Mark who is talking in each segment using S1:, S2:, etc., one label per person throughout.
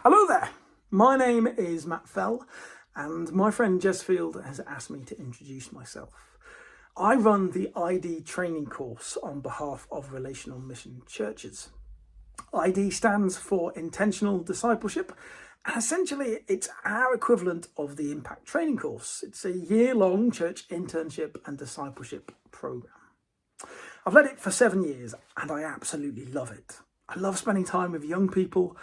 S1: Hello there, my name is Matt Fell and my friend Jez Field has asked me to introduce myself. I run the ID training course on behalf of Relational Mission Churches. ID stands for Intentional Discipleship, and essentially it's our equivalent of the Impact Training course. It's a year-long church internship and discipleship program. I've led it for 7 years and I absolutely love it. I love spending time with young people,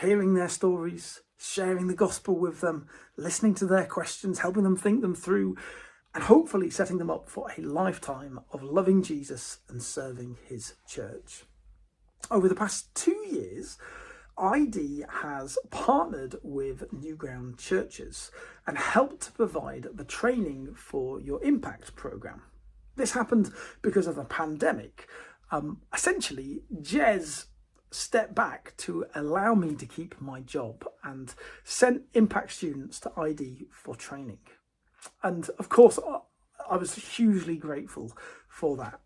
S1: hearing their stories, sharing the gospel with them, listening to their questions, helping them think them through, and hopefully setting them up for a lifetime of loving Jesus and serving his church. Over the past 2 years, ID has partnered with New Ground Churches and helped to provide the training for your Impact programme. This happened because of the pandemic. Essentially, Jez stepped back to allow me to keep my job and sent Impact students to ID for training. And of course, I was hugely grateful for that.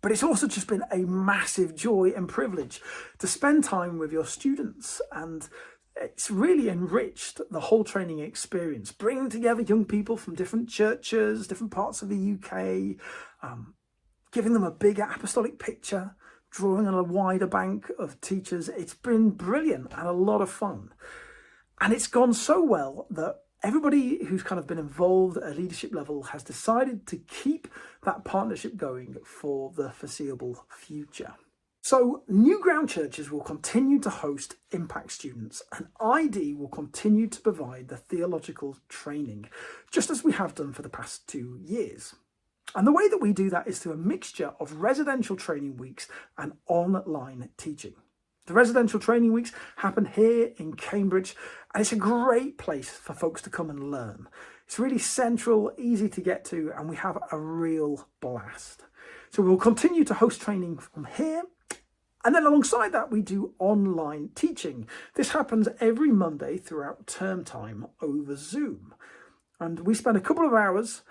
S1: But it's also just been a massive joy and privilege to spend time with your students, and it's really enriched the whole training experience, bringing together young people from different churches, different parts of the UK, giving them a bigger apostolic picture, drawing on a wider bank of teachers. It's been brilliant and a lot of fun. And it's gone so well that everybody who's kind of been involved at a leadership level has decided to keep that partnership going for the foreseeable future. So New Ground Churches will continue to host Impact students, and ID will continue to provide the theological training, just as we have done for the past 2 years. And the way that we do that is through a mixture of residential training weeks and online teaching. The residential training weeks happen here in Cambridge, and it's a great place for folks to come and learn. It's really central, easy to get to, and we have a real blast. So we'll continue to host training from here. And then alongside that, we do online teaching. This happens every Monday throughout term time over Zoom. And we spend a couple of hours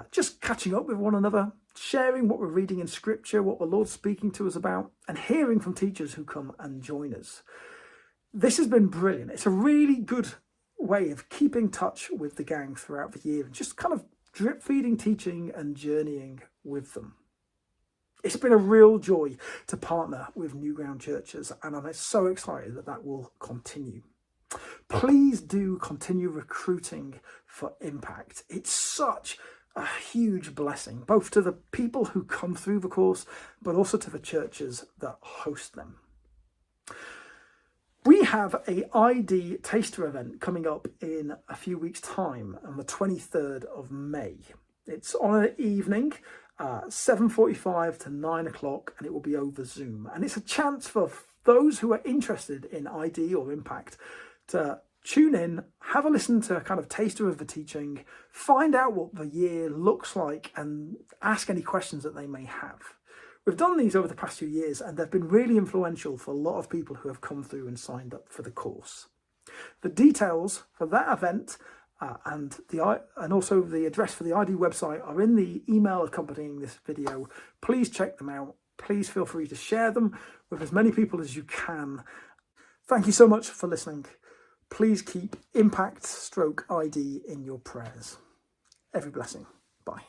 S1: just catching up with one another, sharing what we're reading in scripture, what the Lord's speaking to us about, and hearing from teachers who come and join us. This has been brilliant. It's a really good way of keeping touch with the gang throughout the year and just kind of drip feeding teaching and journeying with them. It's been a real joy to partner with New Ground Churches, and I'm so excited that that will continue. Please do continue recruiting for Impact. It's such a huge blessing, both to the people who come through the course, but also to the churches that host them. We have a ID taster event coming up in a few weeks' time on the 23rd of May. It's on an evening, 7:45 to 9 o'clock, and it will be over Zoom. And it's a chance for those who are interested in ID or Impact to tune in, have a listen to a kind of taster of the teaching, find out what the year looks like, and ask any questions that they may have. We've done these over the past few years, and they've been really influential for a lot of people who have come through and signed up for the course. The details for that event and also the address for the ID website are in the email accompanying this video. Please check them out. Please feel free to share them with as many people as you can. Thank you so much for listening. Please keep Impact/ID in your prayers. Every blessing. Bye.